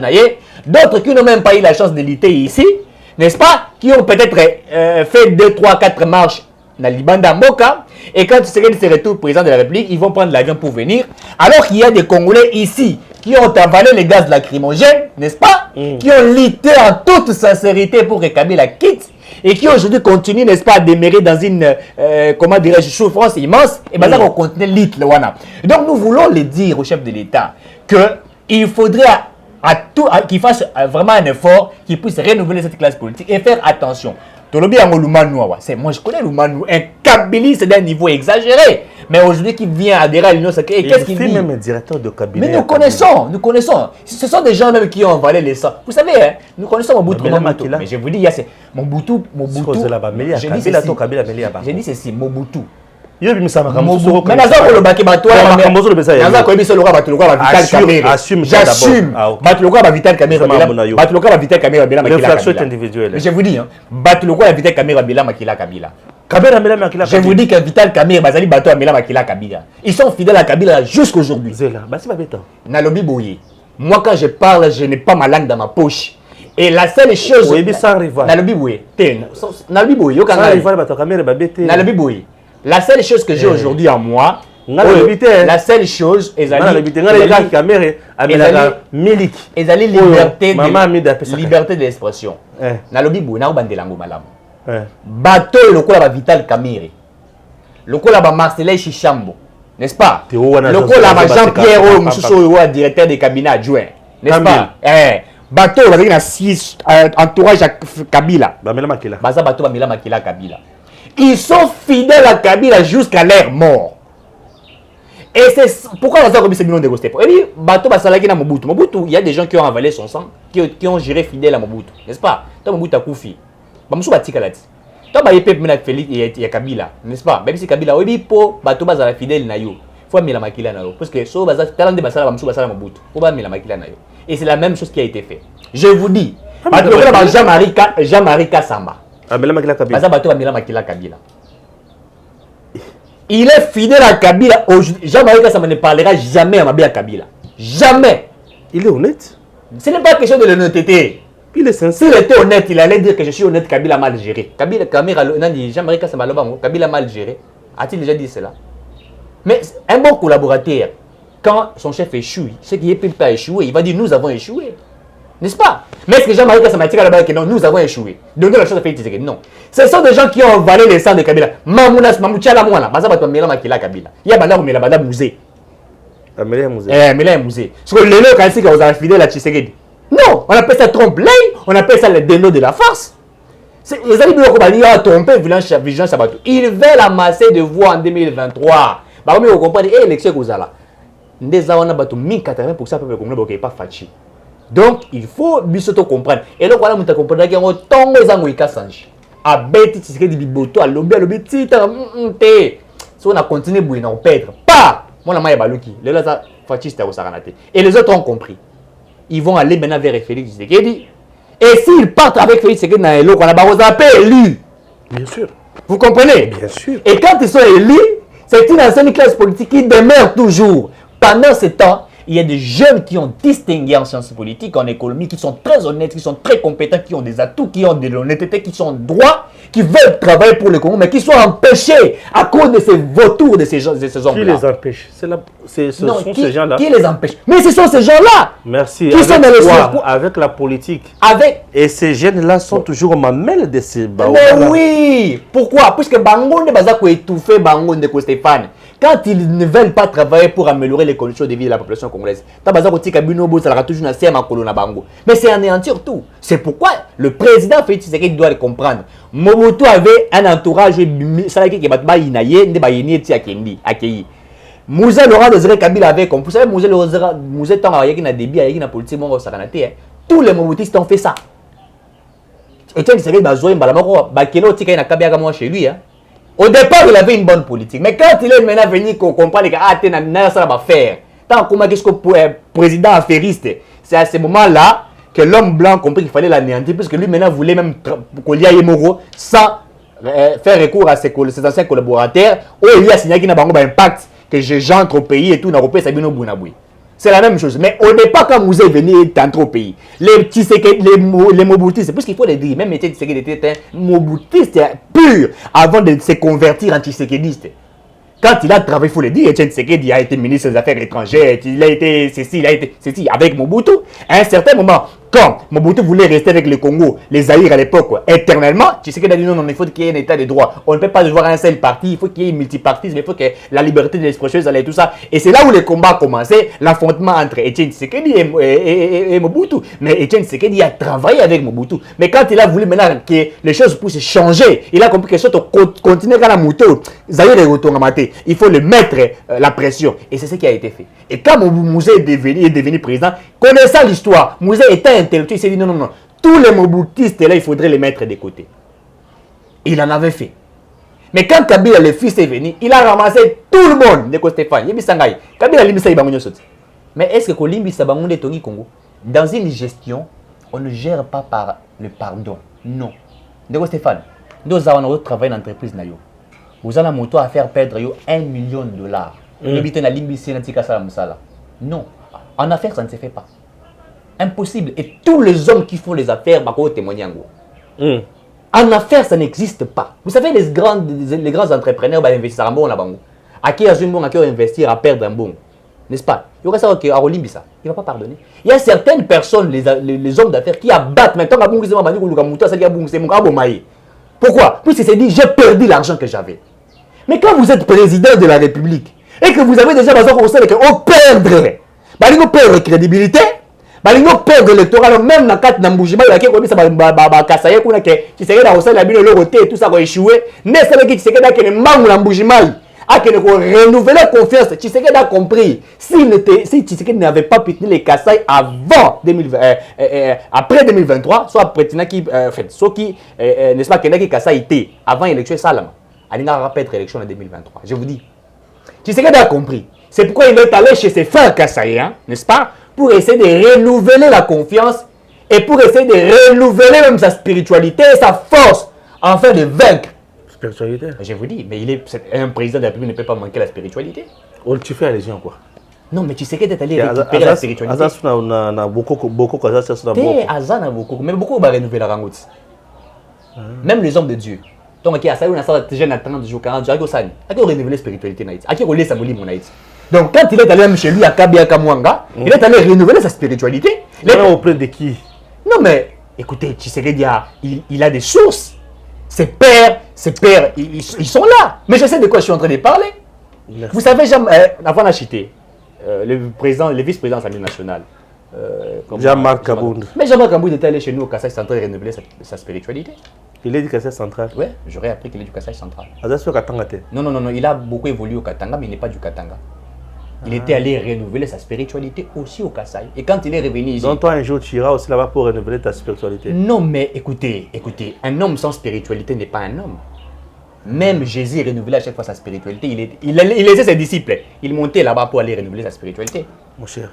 d'autres qui n'ont même pas eu la chance de lutter ici, n'est-ce pas? Qui ont peut-être fait 2, 3, 4 marches dans l'Ibanda Mboka. Et quand Tshisekedi se retrouve président de la République, ils vont prendre l'avion pour venir. Alors qu'il y a des Congolais ici qui ont avalé les gaz lacrymogènes, n'est-ce pas? Qui ont lutté en toute sincérité pour que Kabila quitte. Et qui aujourd'hui continuent, n'est-ce pas, à demeurer dans une, comment dirais-je, souffrance immense, et bien ça, on continue l'île. Donc nous voulons le dire au chef de l'État qu'il faudrait qu'il fasse vraiment un effort, qu'il puisse renouveler cette classe politique et faire attention. Moi je connais Lumanou, un kabiliste d'un niveau exagéré, mais aujourd'hui qui vient adhérer à l'Union sacrée, qu'est-ce qu'il dit? Même un directeur de cabinet. Mais nous connaissons. Ce sont des gens même qui ont avalé les sangs. Vous savez, hein, nous connaissons Mobutu. Mais je vous dis, il y a Mobutu. J'ai dit ceci, Mobutu. J'assume. Je vous dis, je vous dis que Vital Kamerhe Bazali Bato Amela Makila Kabila. Ils sont fidèles à Kabila jusqu'aujourd'hui. Nalobi Boye. Moi quand je parle, je n'ai pas ma langue dans ma poche. Et la seule chose. Nalobi Boye. Nalobi Boye. Nalobi Boye. La seule chose que j'ai aujourd'hui en moi, la seule chose, liberté d'expression. Nalobi Boye, Naobandelango Malam. Bateau et le coup là Vital Kamerhe. Le coup là Marcelin Chichambo, n'est-ce pas? Le coup là Jean-Pierre Moussou, directeur des cabinets adjoints, n'est-ce pas? Bateau il a 6 entourage à Kabila. Baza Bateau Bamila Makila Kabila. Ils sont fidèles à Kabila jusqu'à leur mort. Et c'est pourquoi on a remis ces millions de gosses. Et puis, Bateau Basalaki na Mobutu. Mobutu, il y a des gens qui ont avalé son sang, qui ont géré fidèle à Mobutu, n'est-ce pas? Toi Mobutu a Koufi. Bamsou Batika là. Toi bah yepep mena Félix et Kabila, n'est-ce pas? Même si Kabila oui po Bateau Basala fidèle na yo. Faut mettre la makila na yo parce que so baza talent de Basala Bamsou Basala Mobutu. Faut pas mettre la makila na yo. Et c'est la même chose qui a été fait. Je vous dis, Bateau Jean-Marie Kassamba. Il est fidèle à Kabila. Jean-Marie Kassamba ne parlera jamais à Mabia Kabila. Jamais. Il est honnête. Ce n'est pas question de l'honnêteté. Il est sincère. S'il était honnête, il allait dire que je suis honnête, Kabila mal géré. Jean-Marie Kassamba, Kabila mal géré. A-t-il déjà dit cela? Mais un bon collaborateur, quand son chef échoue, ce qui ne peut pas échouer, il va dire nous avons échoué. N'est-ce pas? Mais est-ce que Jean-Marie Kassamba dit là-bas que non, nous avons échoué? Donc la chose a fait Tshisekedi. Non. Ce sont des gens qui ont avalé les sangs de Kabila. Mamounas, Mamouchala Mouana, Baza Batomela Makila Kabila. Il y a Banda Mela Banda Musée. Mela Musée. Parce que les gens, quand ils sont fidèles à Tshisekedi. Non, on appelle ça trompe-l'œil, on appelle ça le déno de la farce. Les amis de tromper Vigilance Sabato. Ils veulent amasser de voix en 2023. Bah, vous comprenez, l'élection que vous avez là. Nous avons 1080% pour ça, peuple qui n'est pas fâché. Donc, il faut bien comprendre. Et là, voilà, vous comprenez qu'il y a un temps où vous avez changé. À bête, tu sais, du biboto, à l'obé, si on a continué, on perdre. Pas! Moi, la maille est balouki. Le là, fasciste au Saranate. Et les autres ont compris. Ils vont aller maintenant vers Félix Tshisekedi. Et s'ils partent avec Félix Tshisekedi dans les lots, on a pas élu. Bien sûr. Vous comprenez? Bien sûr. Et quand ils sont élus, c'est une ancienne classe politique qui demeure toujours. Pendant ce temps, il y a des jeunes qui ont distingué en sciences politiques, en économie, qui sont très honnêtes, qui sont très compétents, qui ont des atouts, qui ont de l'honnêteté, qui sont droits, qui veulent travailler pour le Congo, mais qui sont empêchés à cause de ces vautours de ces hommes-là. Qui les empêche? Ce sont ces gens-là. Qui les empêche? Mais ce sont ces gens-là. Merci. Qui sont dans le avec la politique. Avec. Et ces jeunes-là sont toujours aux mamelles de ces Mais oui. Pourquoi? Puisque Bango ne va pas étouffer Bango de Stéphane. Quand ils ne veulent pas travailler pour améliorer les conditions de vie de la population congolaise, mais c'est anéantir tout. C'est pourquoi le président Félix Tshisekedi doit le comprendre. Mobutu avait un entourage Moussa Laurent Désiré Kabila avait compris. Vous savez, Moussa Laurent Désiré Kabila politique, tous les Mobutistes ont fait ça. Et tu sais, chez lui. Au départ, il avait une bonne politique. Mais quand il est maintenant venu comprendre que ça va faire, tant qu'est-ce que le président affairiste, c'est à ce moment-là que l'homme blanc compris qu'il fallait l'anéantir, puisque lui maintenant voulait même Kolia Yemoro sans faire recours à ses anciens collaborateurs, où il a signé qu'il n'a pas d'impact, que j'entre au pays et tout, n'a pas Sabino Bounaboui. C'est la même chose. Mais au départ, quand vous êtes venu entrer au pays, les Mobutistes, c'est plus qu'il faut le dire, même Tshisekedi était un Mobutiste pur avant de se convertir en Tshisekediste. Quand il a travaillé, il faut le dire, Tshisekedi a été ministre des Affaires étrangères, il a été ceci, il a été ceci, avec Mobutu. À un certain moment, quand Mobutu voulait rester avec le Congo, les Zaïre à l'époque, éternellement, Tshisekedi a dit non, non, il faut qu'il y ait un état de droit. On ne peut pas avoir un seul parti, il faut qu'il y ait un multipartisme, il faut que la liberté de l'expression, et tout ça. Et c'est là où le combat a commencé, l'affrontement entre Etienne Tshisekedi et Mobutu. Mais Etienne Tshisekedi a travaillé avec Mobutu. Mais quand il a voulu maintenant que les choses puissent changer, il a compris que ça continue à la moto. Zaïre est retourné. Il faut le mettre la pression. Et c'est ce qui a été fait. Et quand Moussa est devenu président, connaissant l'histoire, Moussa était intellectuel, il s'est dit non, non, non. Tous les Mobutistes, là, il faudrait les mettre de côté. Il en avait fait. Mais quand Kabila, le fils, est venu, il a ramassé tout le monde. Neko Stéphane, Kabila, mais est-ce que Kolimbi Sabangonde Tongi Congo, dans une gestion, on ne gère pas par le pardon. Non. Neko Stéphane, nous avons travaillé dans l'entreprise. Vous avez moto à faire perdre $1 million. Non. En affaires, ça ne se fait pas. Impossible. Et tous les hommes qui font les affaires, témoigner en gros. En affaires, ça n'existe pas. Vous savez, les grands entrepreneurs investissent en bon là-bas. À qui investir à perdre un bon. N'est-ce pas? Il y aura ça à Olimbisa. Il ne va pas pardonner. Il y a certaines personnes, les hommes d'affaires, qui abattent maintenant. Pourquoi? Puisqu'il s'est dit, j'ai perdu l'argent que j'avais. Mais quand vous êtes président de la République et que vous avez déjà besoin qu'on perdre, on perd crédibilité, on perd l'électorat, même dans le cadre de Mboujima, il y a quelqu'un qui s'est dit tout ça va échouer. N'est-ce pas qui s'est dit que le manque de Mboujima a renouvelé la confiance. Tshisekedi a compris. Si Tshisekedi n'avait pas pu tenir les Kassai avant après 2023, soit Prétina qui n'est-ce pas qui Kassai était avant l'élection Salama. Il n'aura pas d'élection en 2023. Je vous dis. Tshisekedi a compris. C'est pourquoi il est allé chez ses frères Kassaïens, n'est-ce pas, pour essayer de renouveler la confiance et pour essayer de renouveler même sa spiritualité et sa force afin de vaincre. Spiritualité. Je vous dis, mais un président de la République ne peut pas manquer la spiritualité. Tu fais allusion quoi? Non, mais tu sais qu'il est allé récupérer la spiritualité. Azan a beaucoup mais beaucoup va renouveler la rangoute. Même les hommes de Dieu. Donc, il y a ça, on a ça déjà à 30 jours, 40 jours, il a renouvelé la spiritualité. Donc, quand il est allé même chez lui à Kabia Kamwanga, il est allé renouveler sa spiritualité. Il est auprès de qui? Non, mais écoutez, Tshisekedi, il a des sources. Ses pères, ils sont là. Mais je sais de quoi je suis en train de parler. Merci. Vous savez, avant d'acheter, le vice-président de l'Assemblée nationale, Jean-Marc Kabound. Mais Jean-Marc Kabound était allé chez nous au Kassai central renouveler sa spiritualité. Il est du Kassai central? Oui, j'aurais appris qu'il est du Kassai central. Non, non, il a beaucoup évolué au Katanga, mais il n'est pas du Katanga. Il était allé renouveler sa spiritualité aussi au Kassai. Et quand il est revenu ici... Donc toi, un jour, tu iras aussi là-bas pour renouveler ta spiritualité? Non, mais écoutez, un homme sans spiritualité n'est pas un homme. Même Jésus renouvelait à chaque fois sa spiritualité. Il laissait ses disciples. Il montait là-bas pour aller renouveler sa spiritualité. Mon cher,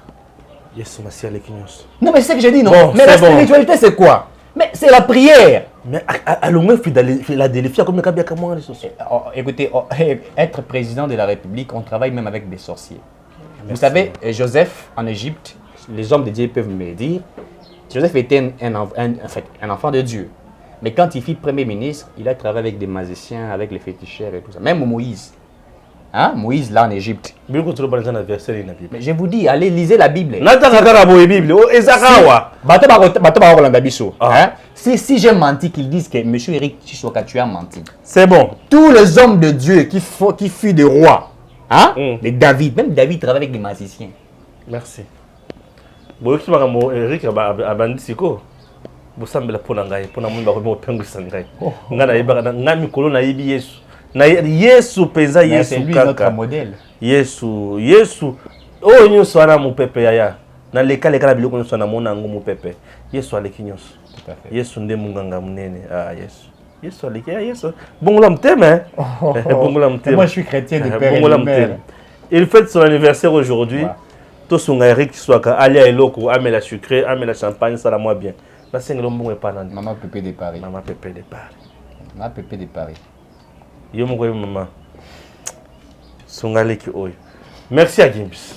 yes, merci à Non, mais c'est ce que j'ai dit, non. Bon, mais la c'est bon. spiritualité, c'est quoi? Mais c'est la prière. Mais à l'homme, il a délifié comme le cas moi les sociaux. Écoutez, être président de la République, on travaille même avec des sorciers. Vous savez, Joseph, en Égypte, les hommes de Dieu peuvent me le dire, Joseph était un enfant de Dieu. Mais quand il fut Premier ministre, il a travaillé avec des magiciens, avec les féticheurs et tout ça. Même Moïse. Hein? Moïse, là, en Égypte. Mais je vous dis, allez, lisez la Bible. Si j'ai menti, qu'ils disent que M. Eric Chisoka, tu as menti. C'est bon. Tous les hommes de Dieu qui furent des rois, hein? Les David, même David travaille avec des magiciens. Merci. Bon, tu m'as dit Eric a bandit siko. Vous semblez la ponangaï, ponamunda remet pengu sangai. Ngana ibara ngami kolona ibi Yesu. Na Yesu peza Yesu c'est lui notre modèle. Yesu oh nyuso ana mu pepe yaya. Na leka biloko nyuso na mona ngo mu pepe. Yesu aleki nyuso. Tout à fait. Yesu nde munganga munene. Ah Yesu aleki Yesu. Bongola mteme. Bongola mteme. Moi je suis chrétien de père et de mère. Il fête son anniversaire aujourd'hui. Tout son Eric Chisoka alia eloko amela sucré, amela champagne, ça la moi bien. La sengelo mbongo epanandi. Maman Pépé de Paris. Maman Pépé de Paris. Maman Pépé de Paris. Yo moko maman. Songaleki oyo. Merci à Gims.